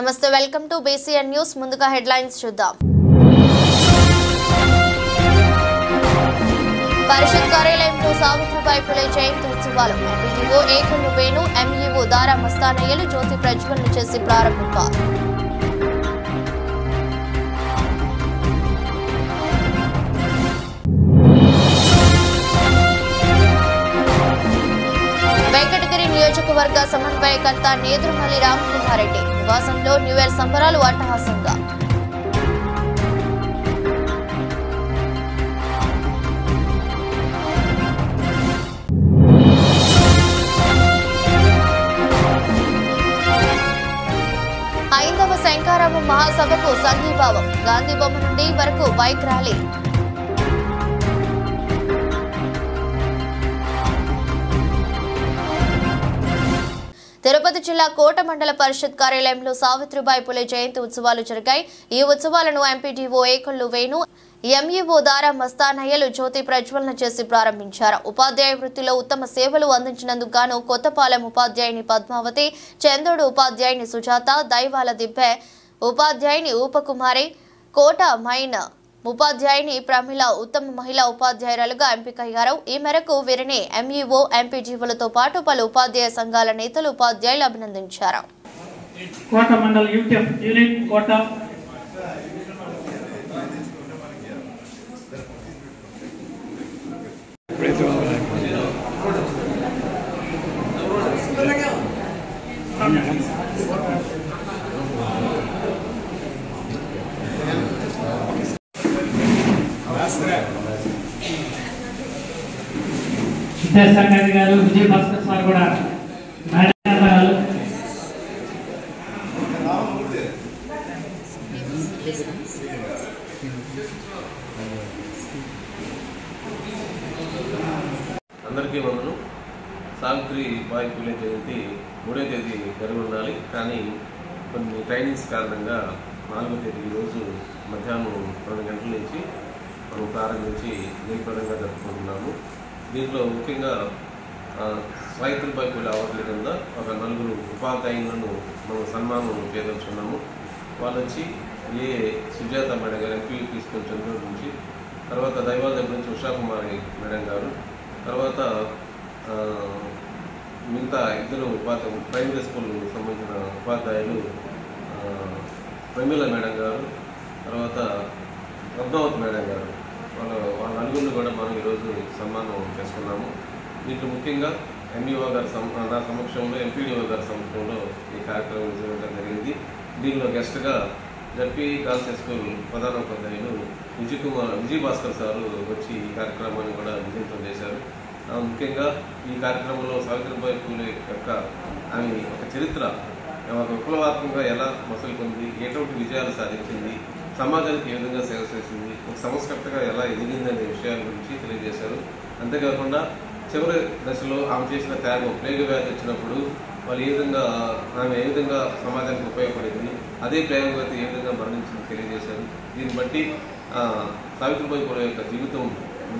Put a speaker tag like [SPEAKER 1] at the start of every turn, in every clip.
[SPEAKER 1] నమస్తే welcome to BCN news ముందుగా headlines చూద్దాం పరిషత్ కార్యాలయంలో సావిత్రిబాయి పులే జయంతి ఉత్సవాలు ఎంపీడీఓ ఏకల్లు వేణు ఎంఈఓ దారా మస్తానయ్యలు జ్యోతి ప్రజ్వలన చేసి ప్రారంభించారు వెంకటగిరి నియోజకవర్గ సమన్వయకర్త నేదురుమల్లి రామకుమార్ రెడ్డి నివాసంలో న్యూ ఇయర్ సంబరాలు అట్టహాసంగా ఐదవ శంకారామ మహాసభకు సంఘీభావం గాంధీ బొమ్మ నుండి వరకు బైక్ ర్యాలీ తిరుపతి జిల్లా కోట మండల పరిషత్ కార్యాలయంలో సావిత్రిబాయి పులే జయంతి ఉత్సవాలు జరిగాయి. ఈ ఉత్సవాలను ఎంపీడీఓ ఏకల్లు వేణు ఎంఈఓ దారా మస్తానయ్యలు జ్యోతి ప్రజ్వలన చేసి ప్రారంభించారు. ఉపాధ్యాయ వృత్తిలో ఉత్తమ సేవలు అందించినందుకు గాను కొత్తపాలెం ఉపాధ్యాయుని పద్మావతి, చంద్రుడు ఉపాధ్యాయుని సుజాత, దైవాల దిబ్బె ఉపాధ్యాయుని ఊపకుమారి, కోట మైన్ ఉపాధ్యాయుని ప్రమిళ ఉత్తమ మహిళా ఉపాధ్యాయురాలుగా ఎంపికయ్యారు. ఈ మేరకు వీరిని ఎంఈఓ ఎంపీజీవులతో పాటు పలు ఉపాధ్యాయ సంఘాల నేతలు ఉపాధ్యాయులు అభినందించారు.
[SPEAKER 2] కోట మండల యూటీఎఫ్ యూనిట్ కోట విద్యాసాగర్ గారు, విజయ భాస్కర్ సార్ కూడా మేడాలు
[SPEAKER 3] అందరికీ వందనం. సావిత్రిబాయి పులే జయంతి 3వ తేదీ జరిగి ఉండాలి, కానీ కొన్ని ట్రైనింగ్స్ కారణంగా 4వ తేదీ ఈరోజు మధ్యాహ్నం 2 గంటల నుంచి మనం ప్రారంభించి జయప్రదంగా జరుపుకుంటున్నాము. దీంట్లో ముఖ్యంగా సావిత్రిబాయి పులే అవార్డుల కింద ఒక 4 ఉపాధ్యాయులను మనం సన్మానం చేయదలుచుకున్నాము. వాళ్ళు వచ్చి సుజాత మేడం గారు ఎంపీ తీసుకొని చంద్రుడి నుంచి, తర్వాత దైవాల దగ్గర నుంచి ఉషాకుమారి మేడం గారు, తర్వాత మిగతా 2 ప్రైమరీ స్కూల్ సంబంధించిన ఉపాధ్యాయులు ప్రమిళ మేడం గారు, తర్వాత పద్మావతి మేడం గారు, వాళ్ళ నలుగురిని కూడా మనం ఈరోజు సన్మానం చేసుకున్నాము. దీంట్లో ముఖ్యంగా ఎంఈఓ గారి నా సమక్షంలో, ఎంపీడీఓ గారి సమక్షంలో ఈ కార్యక్రమం నిర్వహించడం జరిగింది. దీనిలో గెస్ట్గా జడ్పీ గర్ల్స్ హై స్కూల్ ప్రధానోపాధ్యాయులు విజయ భాస్కర్ సారు వచ్చి ఈ కార్యక్రమాన్ని కూడా విజయవంతం చేశారు. ముఖ్యంగా ఈ కార్యక్రమంలో సావిత్రిబాయి పులే యొక్క ఆమె ఒక చరిత్ర, ఒక విప్లవాత్మకంగా ఎలా మసలుకుంది, ఎటువంటి విజయాలు సాధించింది, సమాజానికి ఏ విధంగా సేవ చేసింది, ఒక సంస్కర్తగా ఎలా ఎదిగిందనే విషయాల గురించి తెలియజేశారు. అంతేకాకుండా చివరి దశలో ఆమె చేసిన త్యాగం, ప్లేగు వ్యాధి వచ్చినప్పుడు వాళ్ళు ఆమె ఏ విధంగా సమాజానికి ఉపయోగపడింది, అదే ప్లేగు వ్యాధి ఏ విధంగా మరణించింది తెలియజేశారు. దీన్ని బట్టి సావిత్రిబాయి పులే యొక్క జీవితం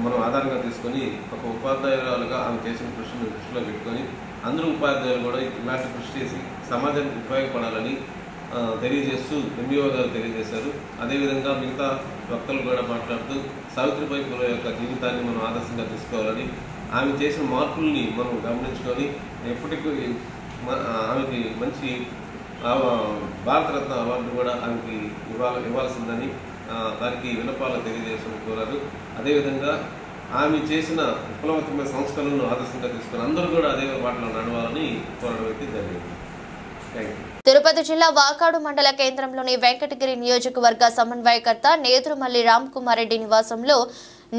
[SPEAKER 3] మనం ఆధారంగా తీసుకొని ఒక ఉపాధ్యాయురాలుగా ఆమె చేసిన కృషిని దృష్టిలో పెట్టుకొని అందరూ ఉపాధ్యాయులు కూడా ఇలాంటి కృషి చేసి సమాజానికి ఉపయోగపడాలని తెలియజేస్తూ ఎంఈఓ గారు తెలియజేశారు. అదేవిధంగా మిగతా వక్తలు కూడా మాట్లాడుతూ సావిత్రిబాయి పులే యొక్క జీవితాన్ని మనం ఆదర్శంగా తీసుకోవాలని, ఆమె చేసిన మార్పుల్ని మనం గమనించుకొని ఎప్పటికీ ఆమెకి మంచి భారతరత్న అవార్డు కూడా ఆమెకి ఇవ్వాల్సిందని దానికి విన్నపాలు తెలియజేసిన కోరారు. అదేవిధంగా ఆమె చేసిన విప్లవాత్మక సంస్కరణలను ఆదర్శంగా తీసుకుని అందరూ కూడా అదే బాటలో నడవాలని కోరడం అయితే జరిగింది.
[SPEAKER 1] తిరుపతి జిల్లా వాకాడు మండల కేంద్రంలోని వెంకటగిరి నియోజకవర్గ సమన్వయకర్త నేదురుమల్లి రామకుమార్ రెడ్డి నివాసంలో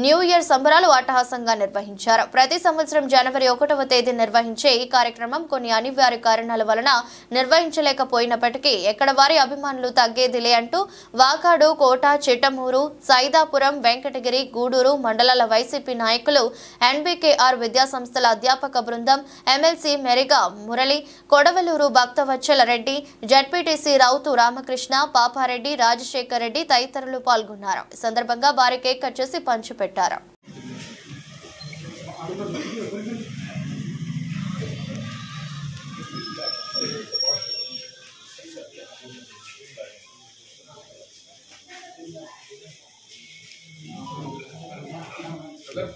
[SPEAKER 1] న్యూ ఇయర్ సంబరాలు అట్టహాసంగా నిర్వహించారు. ప్రతి సంవత్సరం జనవరి 1వ తేదీ నిర్వహించే ఈ కార్యక్రమం కొన్ని అనివార్య కారణాల వలన నిర్వహించలేకపోయినప్పటికీ ఎక్కడ వారి అభిమానులు తగ్గేదిలే అంటూ వాకాడు, కోట, చిట్టమూరు, సైదాపురం, వెంకటగిరి, గూడూరు మండలాల వైసీపీ నాయకులు, ఎన్బీకేఆర్ విద్యాసంస్థల అధ్యాపక బృందం, ఎమ్మెల్సీ మెరిగా మురళి, కొడవలూరు భక్తవత్సల రెడ్డి, జడ్పీటీసీ రౌతు రామకృష్ణ, పాపారెడ్డి, రాజశేఖర్ రెడ్డి తదితరులు పాల్గొన్నారు. ఈ సందర్భంగా భారీ కేక్ కట్ చేసి పంచిపెట్టారు.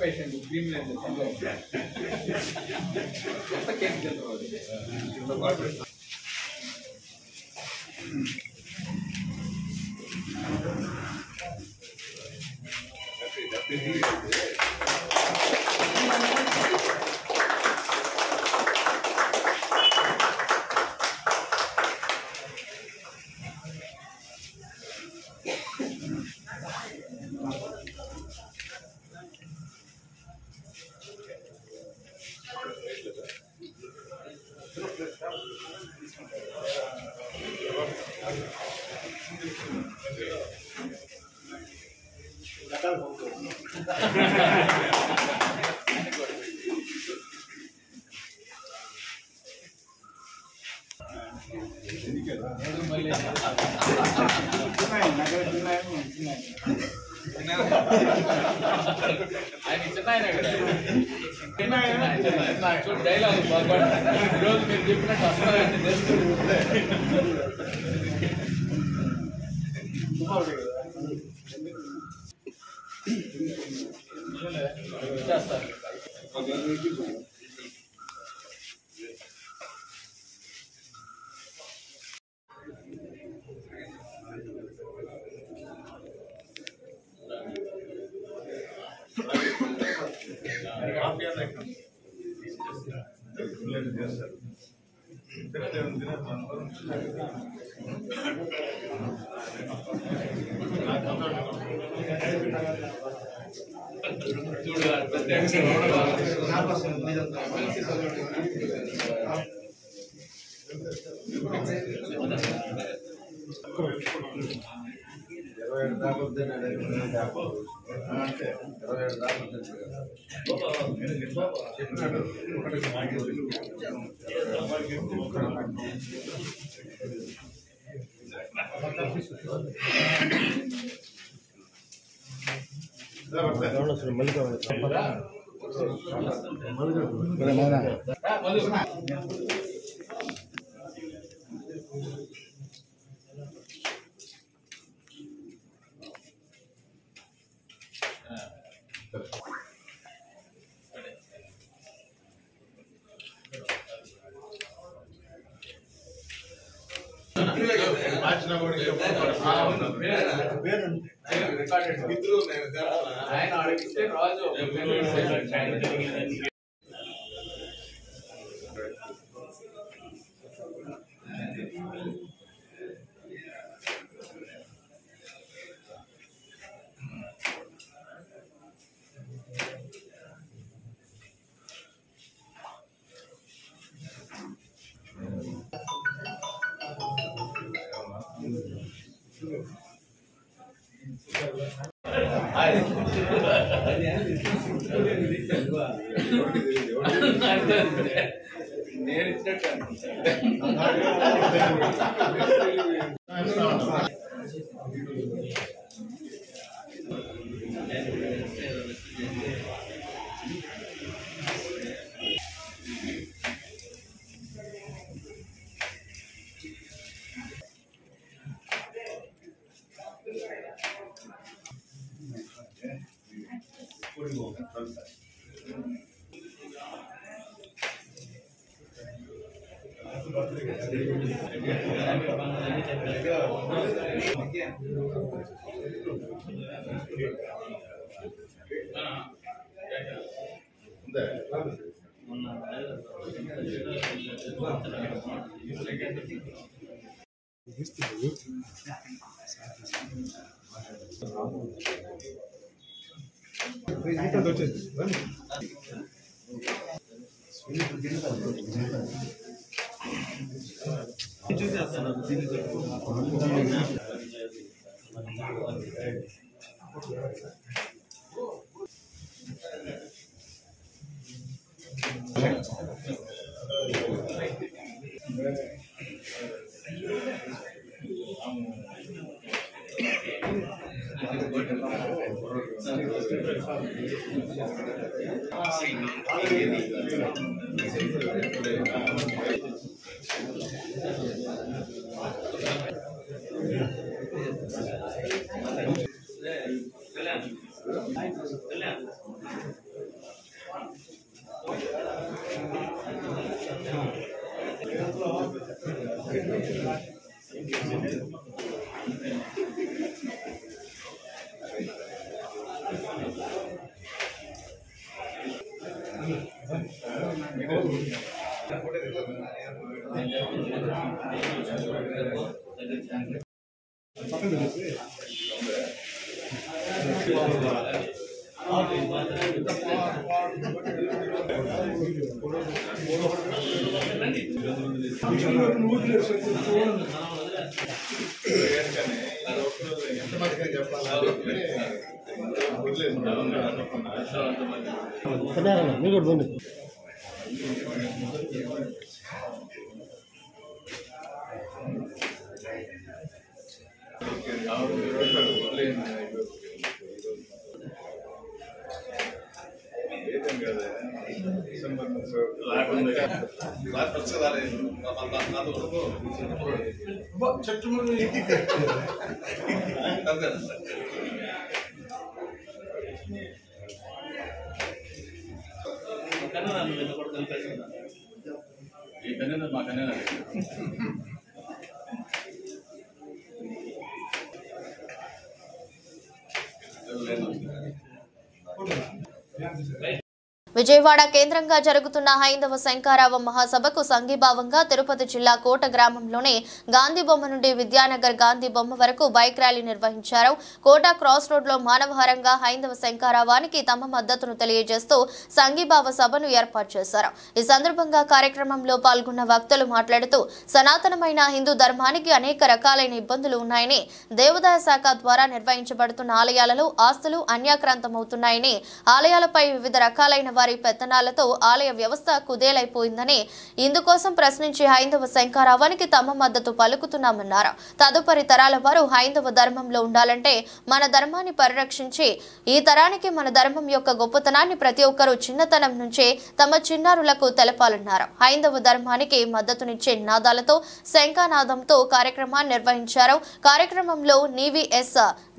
[SPEAKER 4] పేషెంట్ క్రిమినల్ ఎంత కేసు డైలాగ్ ఈరోజు మీరు చెప్పినట్టు చేస్తారు. ఆయన అడిగితే రాజు నేను ఇచ్చినట్టు
[SPEAKER 1] విజయవాడ కేంద్రంగా జరుగుతున్న హైందవ శంకరావ మహాసభకు సంఘీభావంగా తిరుపతి జిల్లా కోట గ్రామంలోని గాంధీ బొమ్మ నుండి విద్యానగర్ గాంధీ బొమ్మ వరకు బైక్ ర్యాలీ నిర్వహించారు. కోట క్రాస్ రోడ్ లో మానవహారంగా హైందవ శంకరావానికి తమ మద్దతును తెలియజేస్తూ సంఘీభావ సభను ఏర్పాటు చేశారు. ఈ సందర్భంగా కార్యక్రమంలో పాల్గొన్న వక్తలు మాట్లాడుతూ సనాతనమైన హిందూ ధర్మానికి అనేక రకాలైన ఇబ్బందులు ఉన్నాయని, దేవాదాయ శాఖ ద్వారా నిర్వహించబడుతున్న ఆలయాలలో ఆస్తులు అన్యాక్రాంతమవుతున్నాయని, ఆలయాలపై వివిధ రకాలైన వారి పెత్తనాలతో ఆలయ వ్యవస్థ కుదేలైపోయిందని, ఇందుకోసం ప్రశ్నించి హైందవ శంకరావానికి తమ మద్దతు పలుకుతున్నామన్నారు. తదుపరి తరాల వారు హైందవ ధర్మంలో ఉండాలంటే మన ధర్మాన్ని పరిరక్షించి ఈ తరానికి మన ధర్మం యొక్క గొప్పతనాన్ని ప్రతి ఒక్కరూ చిన్నతనం నుంచే తమ చిన్నారులకు తెలపాలన్నారు. హైందవ ధర్మానికి మద్దతునిచ్చే నినాదాలతో శంఖనాదంతో కార్యక్రమాన్ని నిర్వహించారు. కార్యక్రమంలో నీవి ఎస్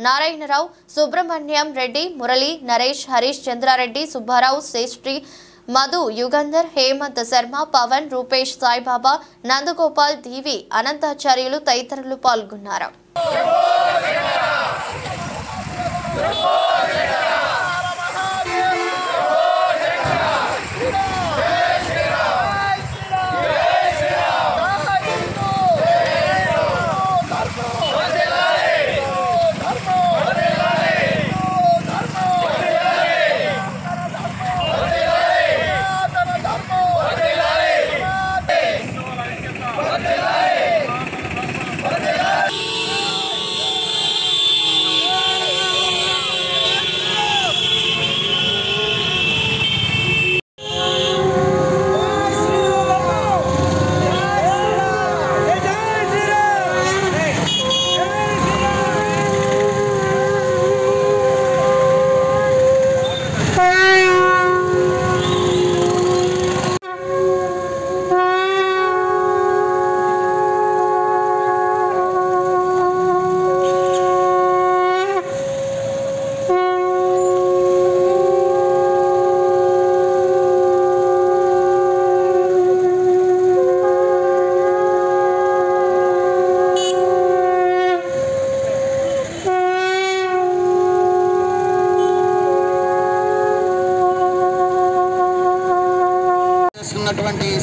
[SPEAKER 1] నారాయణరావు, సుబ్రహ్మణ్యం రెడ్డి, మురళి, నరేష్, హరీష్ చంద్రారెడ్డి, సుబ్బారావు, శ్రీ మధు, యుగంధర్, హేమంత్ శర్మ, పవన్, రూపేష్, సాయిబాబా, నందగోపాల్, దీవి, అనంతాచార్యులు తదితరులు పాల్గొన్నారు.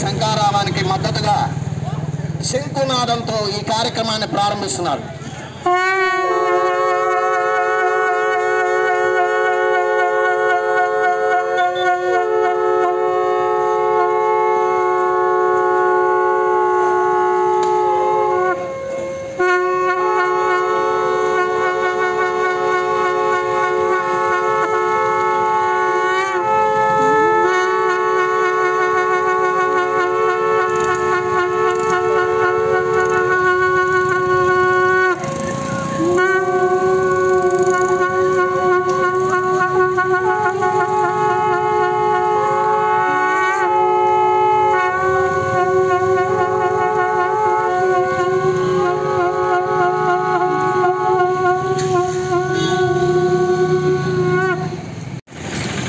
[SPEAKER 5] శంకరావానికి మద్దతుగా శంకునాదంతో ఈ కార్యక్రమాన్ని ప్రారంభిస్తున్నారు.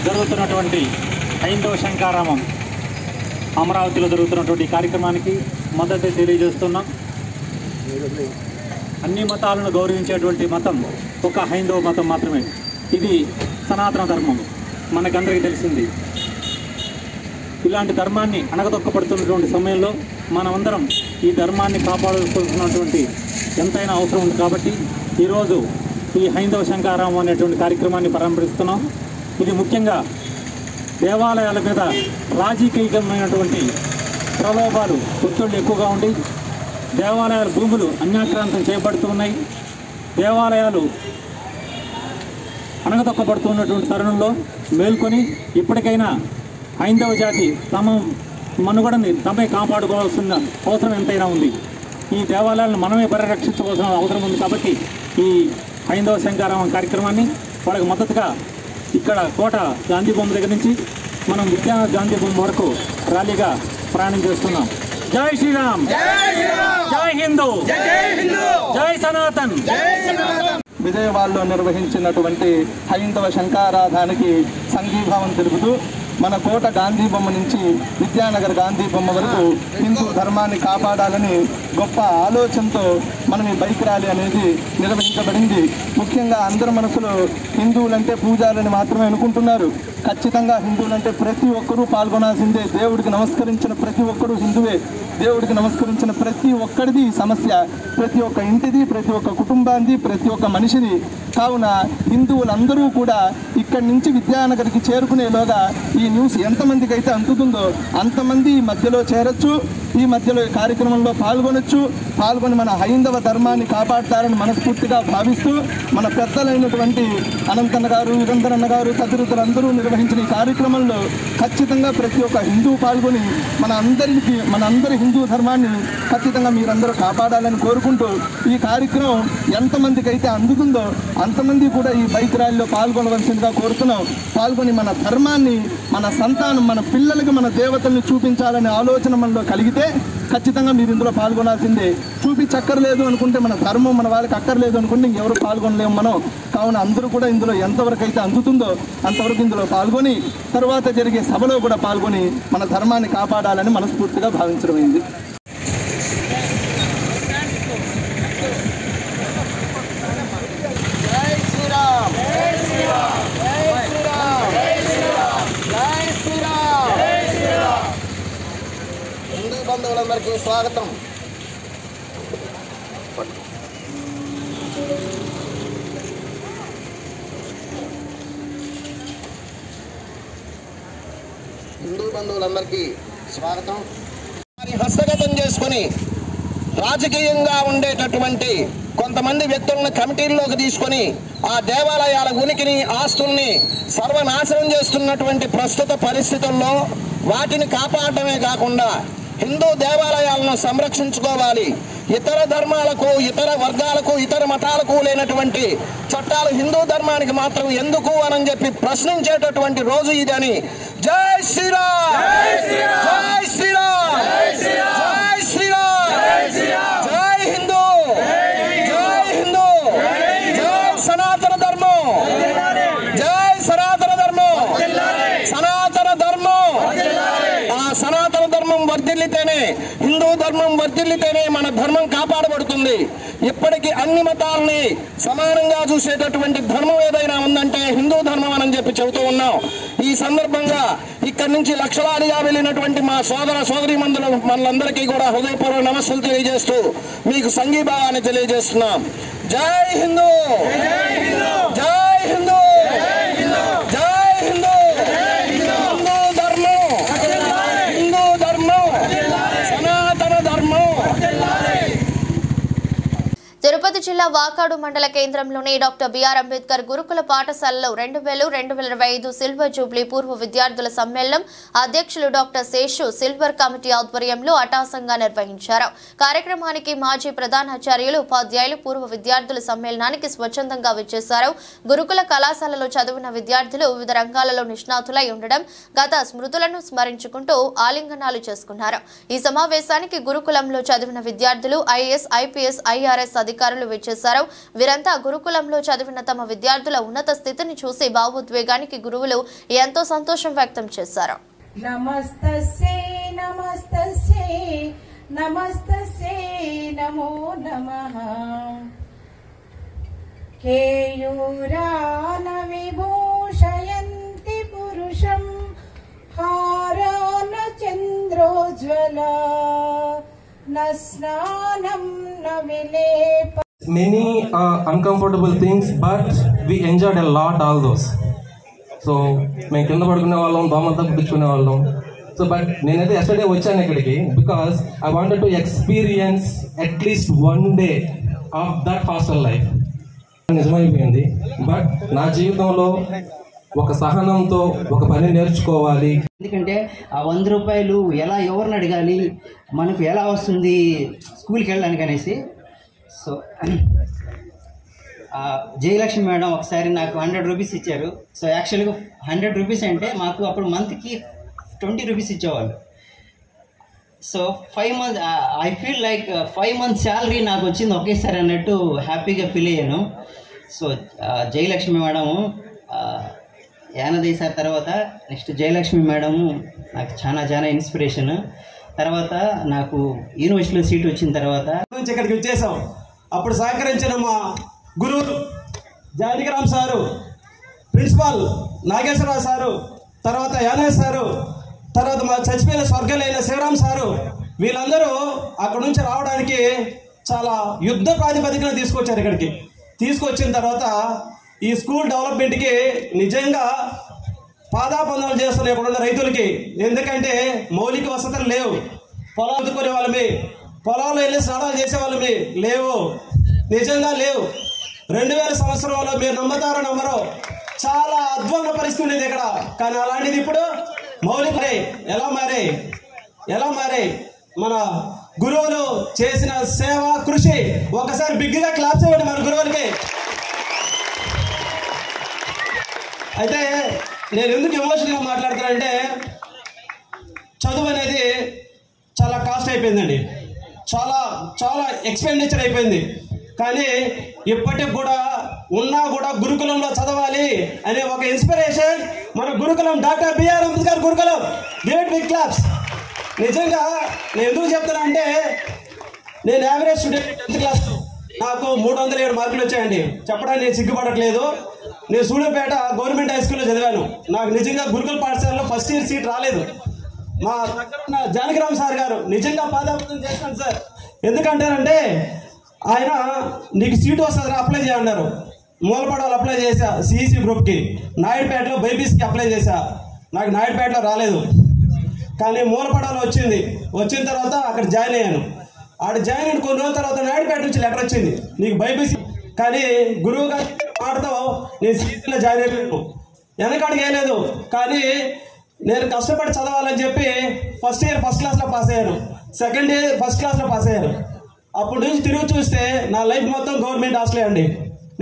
[SPEAKER 6] జరుగుతున్నటువంటి హైందవ శంకరావం అమరావతిలో జరుగుతున్నటువంటి కార్యక్రమానికి మద్దతు తెలియజేస్తున్నాం. అన్ని మతాలను గౌరవించేటువంటి మతం ఒక హైందవ మతం మాత్రమే. ఇది సనాతన ధర్మం, మనకందరికీ తెలిసింది. ఇలాంటి ధర్మాన్ని అణగదొక్కబడుతున్నటువంటి సమయంలో మనమందరం ఈ ధర్మాన్ని కాపాడుకోవాల్సినటువంటి ఎంతైనా అవసరం ఉంది. కాబట్టి ఈరోజు ఈ హైందవ శంకారామం అనేటువంటి కార్యక్రమాన్ని ప్రారంభిస్తున్నాం. ఇది ముఖ్యంగా దేవాలయాల మీద రాజకీయమైనటువంటి ప్రలోభాలు, ఒత్తిళ్లు ఎక్కువగా ఉండి దేవాలయాల భూములు అన్యాక్రాంతం చేయబడుతున్నాయి. దేవాలయాలు అణగదొక్కబడుతున్నటువంటి తరుణంలో మేల్కొని ఇప్పటికైనా హైందవ జాతి తమ మనుగడని తమే కాపాడుకోవాల్సిన అవసరం ఎంతైనా ఉంది. ఈ దేవాలయాలను మనమే పరిరక్షించుకోవాల్సిన అవసరం ఉంది. కాబట్టి ఈ హైందవ శంకారామం కార్యక్రమాన్ని వాళ్ళకి మద్దతుగా ఇక్కడ కోట గాంధీ బొమ్మ దగ్గర నుంచి మనం విద్యా గాంధీ బొమ్మ వరకు ర్యాలీగా ప్రయాణం చేస్తున్నాం. జై శ్రీరామ్, జై హిందూ, జై సనాతన్.
[SPEAKER 5] విజయవాడలో నిర్వహించినటువంటి హైందవ శంకారాధానికి సంఘీభావం తెలుపుతూ మన కోట గాంధీ బొమ్మ నుంచి విద్యానగర్ గాంధీ బొమ్మ వరకు హిందూ ధర్మాన్ని కాపాడాలని గొప్ప ఆలోచనతో మనం ఈ బైక్ ర్యాలీ అనేది నిర్వహించబడింది. ముఖ్యంగా అందరి మనసులో హిందువులంటే పూజారులని మాత్రమే అనుకుంటున్నారు. ఖచ్చితంగా హిందువులంటే ప్రతి ఒక్కరూ పాల్గొనాల్సిందే. దేవుడికి నమస్కరించిన ప్రతి ఒక్కరూ హిందువే. దేవుడికి నమస్కరించిన ప్రతి ఒక్కరిది సమస్య, ప్రతి ఒక్క ఇంటిది, ప్రతి ఒక్క కుటుంబాన్ని, ప్రతి ఒక్క మనిషిది. కావున హిందువులందరూ కూడా ఇక్కడి నుంచి విద్యానగర్కి చేరుకునేలోగా ఈ న్యూస్ ఎంతమందికి అయితే అందుతుందో అంతమంది ఈ మధ్యలో చేరొచ్చు, ఈ మధ్యలో ఈ కార్యక్రమంలో పాల్గొని మన హైందవ ధర్మాన్ని కాపాడతారని మనస్ఫూర్తిగా భావిస్తూ మన పెద్దలైనటువంటి అనంతన్న గారు, యుగంధరన్న గారు తదితరులందరూ నిర్వహించిన ఈ కార్యక్రమంలో ఖచ్చితంగా ప్రతి ఒక్క హిందువు పాల్గొని మన అందరి హిందూ ధర్మాన్ని ఖచ్చితంగా మీరందరూ కాపాడాలని కోరుకుంటూ ఈ కార్యక్రమం ఎంతమందికి అయితే అందుతుందో అంతమంది కూడా ఈ బైక్ ర్యాలీలో పాల్గొనవలసిందిగా కోరుతున్నాం. పాల్గొని మన ధర్మాన్ని, మన సంతానం, మన పిల్లలకి మన దేవతల్ని చూపించాలనే ఆలోచన మనలో కలిగితే ఖచ్చితంగా మీరు ఇందులో పాల్గొనాల్సిందే. చూపించక్కర్లేదు అనుకుంటే, మన ధర్మం మన వాళ్ళకి అక్కర్లేదు అనుకుంటే ఇంకెవరు పాల్గొనలేము మనం. కావున అందరూ కూడా ఇందులో ఎంతవరకు అయితే అందుతుందో అంతవరకు ఇందులో పాల్గొని తర్వాత జరిగే సభలో కూడా పాల్గొని మన ధర్మాన్ని కాపాడాలని మనస్ఫూర్తిగా భావించడమైంది. జై శ్రీరామ్, జై శ్రీరామ్, జై శ్రీరామ్, జై శ్రీరామ్, జై శ్రీరామ్, జై శ్రీరామ్. హిందూ బంధువులందరికీ స్వాగతం. హిందూ బంధువులందరికీ స్వాగతం. హస్తగతం చేసుకుని రాజకీయంగా ఉండేటటువంటి కొంతమంది వ్యక్తులను కమిటీల్లోకి తీసుకొని ఆ దేవాలయాల ఉనికిని, ఆస్తుల్ని సర్వనాశనం చేస్తున్నటువంటి ప్రస్తుత పరిస్థితుల్లో వాటిని కాపాడటమే కాకుండా హిందూ దేవాలయాలను సంరక్షించుకోవాలి. ఇతర ధర్మాలకు, ఇతర వర్గాలకు, ఇతర మతాలకు లేనటువంటి చట్టాలు హిందూ ధర్మానికి మాత్రం ఎందుకు అని చెప్పి ప్రశ్నించేటటువంటి రోజు ఇదని. జై శ్రీరామ్, జై శ్రీరామ్, జై శ్రీరామ్, జై శ్రీరామ్, జై హిందూ, జై హిందూ, జై సనాతన ధర్మం, జై సనాతన ధర్మం, సనాతన ధర్మం. ఆ సనాతన ధర్మం వర్ధిల్లితేనే, హిందూ ధర్మం వర్ధిల్లితేనే మన ధర్మం కాపాడబడుతుంది. ఇప్పటికీ అన్ని మతాలని సమానంగా చూసేటటువంటి ధర్మం ఏదైనా ఉందంటే హిందూ ధర్మం అని చెప్పి చెబుతూ ఉన్నాం. ఈ సందర్భంగా ఇక్కడి నుంచి లక్షలాదిగా వెళ్ళినటువంటి మా సోదర సోదరి మనలందరికీ కూడా హృదయపూర్వక నమస్సులు తెలియజేస్తూ మీకు సంఘీభావాన్ని తెలియజేస్తున్నాం. జై హిందూ, జై హిందూ, జై హిందూ, జై హిందూ. హిందూ ధర్మం, హిందూ ధర్మం, సనాతన ధర్మం.
[SPEAKER 1] తిరుపతి జిల్లా వాకాడు మండల కేంద్రంలోని డాక్టర్ బిఆర్ అంబేద్కర్ గురుకుల పాఠశాలలో 2000-2025 సిల్వర్ జూబ్లీ పూర్వ విద్యార్థుల సమ్మేళనం అధ్యక్షులు డాక్టర్ శేషు సిల్వర్ కమిటీ ఆధ్వర్యంలో అటాసంగా నిర్వహించారు. కార్యక్రమానికి మాజీ ప్రధానాచార్యులు, ఉపాధ్యాయులు పూర్వ విద్యార్థుల సమ్మేళనానికి స్వచ్ఛందంగా విచ్చేశారు. గురుకుల కళాశాలలో చదివిన విద్యార్థులు వివిధ రంగాలలో నిష్ణాతులై ఉండడం, గత స్మృతులను స్మరించుకుంటూ ఆలింగనాలు చేసుకున్నారు. ఈ సమావేశానికి గురుకులంలో చదివిన విద్యార్థులు, ఐఏఎస్, ఐపీఎస్, ఐఆర్ఎస్ అధికారులు విచ్చేశారు. వీరంతా గురుకులంలో చదివిన తమ విద్యార్థుల ఉన్నత స్థితిని చూసి భావోద్వేగానికి గురువులు ఎంతో సంతోషం వ్యక్తం చేశారు.
[SPEAKER 7] నమస్తస్యై నమస్తస్యై నమస్తస్యై నమో నమః కేయూరాన విభూషయంతి పురుషం హారాన చంద్రోజ్వలా న స్నానం న విలేప.
[SPEAKER 8] Many uncomfortable things, but we enjoyed a lot all those. So మేము కింద పడుకునే వాళ్ళం, దోమలతో కుట్టించుకునే వాళ్ళం. సో బట్ నేనైతే ఎస్టర్డే వచ్చాను ఇక్కడికి because I wanted to experience అట్లీస్ట్ 1 day of that hostel life. నిజమైపోయింది. బట్ నా జీవితంలో ఒక సహనంతో ఒక పని నేర్చుకోవాలి.
[SPEAKER 9] ఎందుకంటే ఆ 100 రూపాయలు ఎలా ఎవరిని అడగాలి, మనకు ఎలా వస్తుంది స్కూల్కి వెళ్ళడానికి అనేసి. సో జయలక్ష్మి మేడం ఒకసారి నాకు 100 రూపీస్ ఇచ్చారు. సో యాక్చువల్గా 100 రూపీస్ అంటే మాకు అప్పుడు మంత్కి 20 రూపీస్ ఇచ్చేవాళ్ళు. So 5 months I feel like 5 months salary నాకు వచ్చింది ఒకేసారి అన్నట్టు హ్యాపీగా ఫీల్ అయ్యాను. సో జయలక్ష్మి మేడము యానదయ్య సార్ తర్వాత నెక్స్ట్ జయలక్ష్మి మేడము నాకు చాలా ఇన్స్పిరేషన్. తర్వాత నాకు యూనివర్సిటీలో సీట్ వచ్చిన తర్వాత
[SPEAKER 10] నుంచి ఇక్కడికి వచ్చేసాం. అప్పుడు సహకరించిన మా గురువులు Janakiram sir, principal Nageswararao sir, తర్వాత యానయ్య సారు, తర్వాత మా చచ్చిపోయిన స్వర్గలైన శివరామ్ సారు, వీళ్ళందరూ అక్కడ నుంచి రావడానికి చాలా యుద్ధ ప్రాతిపదికన తీసుకొచ్చారు. ఇక్కడికి తీసుకొచ్చిన తర్వాత ఈ స్కూల్ డెవలప్మెంట్కి నిజంగా పాదాబంధాలు చేస్తున్నారు ఇప్పుడున్న రైతులకి. ఎందుకంటే మౌలిక వసతులు లేవు. పొలాలు దుక్కునే వాళ్ళమి, పొలాల్లో వెళ్ళి స్నానాలు చేసేవాళ్ళమి లేవు, నిజంగా లేవు. 2000 సంవత్సరంలో మీరు నమ్ముతారో నమ్మరో చాలా అద్భుత పరిస్థితి ఉండేది ఇక్కడ. కానీ అలాంటిది ఇప్పుడు మౌలిక ఎలా మారే మన గురువులు చేసిన సేవ కృషి ఒకసారి బిగ్గా క్లాప్స్ ఇవ్వండి మన గురువులకి. అయితే నేను ఎందుకు ఎమోషనల్గా మాట్లాడుతానంటే చదువు అనేది చాలా కాస్ట్ అయిపోయిందండి, చాలా ఎక్స్పెండిచర్ అయిపోయింది. కానీ ఇప్పటికి కూడా గురుకులంలో చదవాలి అనే ఒక ఇన్స్పిరేషన్ మన గురుకులం doctor BR Ambedkar Gurukulam. Great big claps. నిజంగా నేను ఎందుకు చెప్తున్నా అంటే నేను యావరేజ్ స్టూడెంట్ 10th క్లాస్, నాకు 307 మార్కులు వచ్చాయండి. చెప్పడానికి నేను సిగ్గుపడట్లేదు. నేను సూళ్ళూరుపేట గవర్నమెంట్ హై స్కూల్లో చదివాను. నాకు నిజంగా గురుకుల పాఠశాలలో ఫస్ట్ ఇయర్ సీట్ రాలేదు. మా జానకిరామ్ సార్ గారు నిజంగా పాదాబంధం చేస్తాను సార్. ఎందుకంటారంటే ఆయన నీకు సీటు వస్తుంది అప్లై చేయన్నారు. మూలపడవలు అప్లై చేశా సిఈసి గ్రూప్కి, నాయుడుపేటలో బైపీసీకి అప్లై చేశా. నాకు నాయుడుపేటలో రాలేదు, కానీ మూలపడవలో వచ్చింది. వచ్చిన తర్వాత అక్కడ జాయిన్ అయ్యాను. ఆడ జాయిన్ అయిన కొన్ని రోజుల తర్వాత నాయుడుపేట నుంచి లెటర్ వచ్చింది, నీకు బైపీసీ. కానీ గురువు గారి మాటతో నేను సిఈసిలో జాయిన్ అయిపోయాను. వెనకడికి వేయలేదు, కానీ నేను కష్టపడి చదవాలని చెప్పి ఫస్ట్ ఇయర్ ఫస్ట్ క్లాస్లో పాస్ అయ్యాను, సెకండ్ ఇయర్ ఫస్ట్ క్లాస్లో పాస్ అయ్యాను. అప్పటి నుంచి తిరిగి చూస్తే నా లైఫ్ మొత్తం గవర్నమెంట్ హాస్టలే అండి.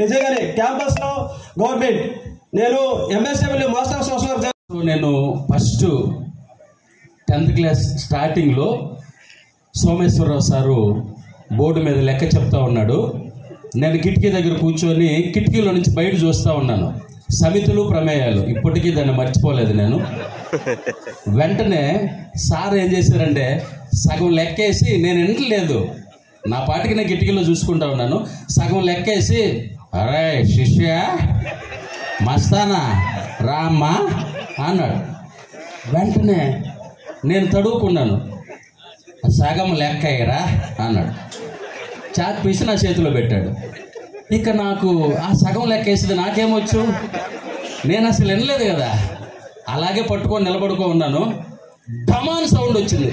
[SPEAKER 10] నిజంగానే క్యాంపస్లో గవర్నమెంట్. నేను MSW master of social work.
[SPEAKER 11] నేను ఫస్ట్ 10th క్లాస్ స్టార్టింగ్లో సోమేశ్వరరావు సారు బోర్డు మీద లెక్క చెప్తా ఉన్నాడు. నేను కిటికీ దగ్గర కూర్చొని కిటికీలో నుంచి బయట చూస్తూ ఉన్నాను. సమితులు ప్రమేయాలు, ఇప్పటికీ దాన్ని మర్చిపోలేదు నేను. వెంటనే సార్ ఏం చేశారంటే సగం లెక్కేసి, నేను వినట్లేదు, నా పాటికి నేను కిటికీలో చూసుకుంటా ఉన్నాను. సగం లెక్కేసి, అరే శిష్య మస్తానా రామ్మా అన్నాడు. వెంటనే నేను తడువుకున్నాను. సగం లెక్క అయ్యరా అన్నాడు. చాక్ పీసి నా చేతిలో పెట్టాడు. ఇక నాకు ఆ సగం లెక్కేసింది నాకేమొచ్చు, నేను అసలు వినలేదు కదా. అలాగే పట్టుకొని నిలబడుకో ఉన్నాను. ఢమాన్ సౌండ్ వచ్చింది.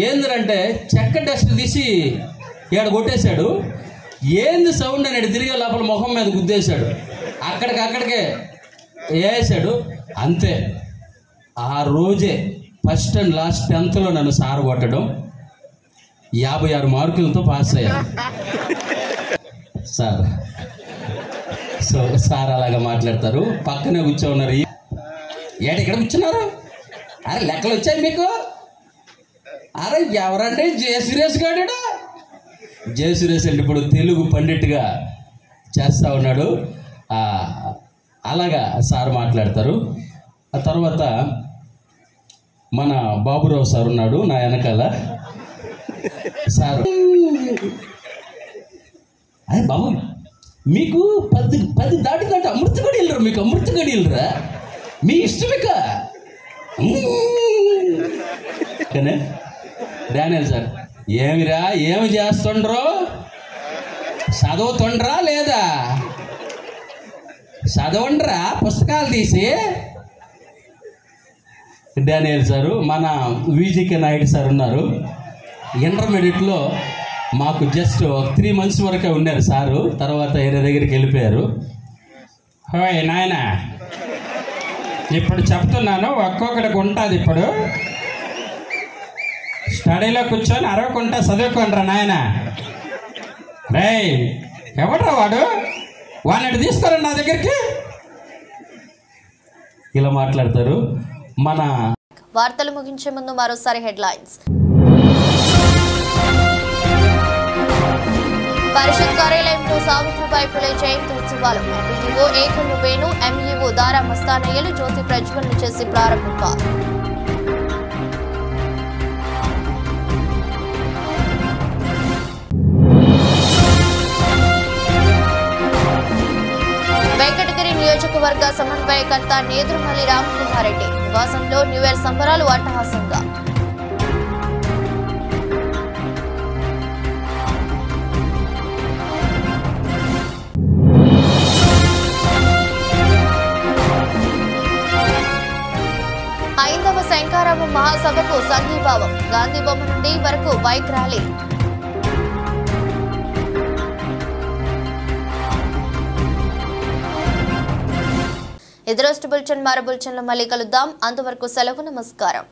[SPEAKER 11] ఏందంటే చెక్క డస్ట్ తీసి ఇక్కడ కొట్టేశాడు. ఏంది సౌండ్ అని తిరిగే లోపల మొహం మీద గుద్దేశాడు. అక్కడికే వేసాడు. అంతే. ఆ రోజే ఫస్ట్ అండ్ లాస్ట్ 10thలో నన్ను సార్ కొట్టడం, 56 మార్కులతో పాస్ అయ్యాను సార్. సో సార్ అలాగా మాట్లాడతారు. పక్కనే కూర్చో ఉన్నారు. ఇక్కడ కూర్చున్నారు. అరే లెక్కలు వచ్చాయి మీకు? అరే ఎవరంటే జయసురేష్ గాడు. జయసురేష్ అంటే ఇప్పుడు తెలుగు పండిట్గా చేస్తూ ఉన్నాడు. అలాగా సార్ మాట్లాడతారు. ఆ తర్వాత మన బాబురావు సార్ ఉన్నాడు నా వెనకాల. సార్ అయ్య బాబు, మీకు 10 దాటిందంటే అమృత గడి వెళ్ళరా? మీకు అమృత గడి వెళ్ళరా? మీ ఇష్టమిక కానీ డానియల్ సార్, ఏమిరా ఏమి చేస్తుండ్రో? చదువుతుండ్రా లేదా? చదవండ్రా పుస్తకాలు తీసి. డానియల్ సారు, మన విజికే నాయుడు సార్ ఉన్నారు. ఇంటర్మీడియట్లో మాకు జస్ట్ 3 months వరకే ఉన్నారు సారు, తర్వాత వేరే దగ్గరికి వెళ్ళిపోయారు.
[SPEAKER 12] హోయ్ నాయన, ఇప్పుడు చెప్తున్నాను, ఒక్కొక్కడికి ఉంటుంది. ఇప్పుడు స్టడీలో కూర్చొని అరవకుంటా చదువుకోండిరా నాయన. రేయ్, ఎవడ్రా వాడు? వాడిని తీసుకోరా నా దగ్గరికి.
[SPEAKER 11] ఇలా మాట్లాడతారు. మన
[SPEAKER 1] వార్తలు ముగించే ముందు మరోసారి హెడ్లైన్స్. పరిషత్ కార్యాలయంలో సావిత్రిబాయి పులే జయంతి ఉత్సవాలు. ఎంపీడీఓ ఏకల్లు వేణు, ఎంఈఓ దారా మస్తానయ్యలు జ్యోతి ప్రజ్వలన చేసి ప్రారంభించారు. వెంకటగిరి నియోజకవర్గ సమన్వయకర్త నేదురుమల్లి రామ్కుమార్ రెడ్డి నివాసంలో న్యూ ఇయర్ సంబరాలు అట్టహాసంగా. హైందవ శంకారామ మహాసభకు సంఘీభావం. గాంధీ బొమ్మ నుండి వరకు బైక్ ర్యాలీ. ఇది రోజు బులెటిన్. మరో బులెటిన్లో మళ్ళీ కలుద్దాం. అంతవరకు సెలవు. నమస్కారం.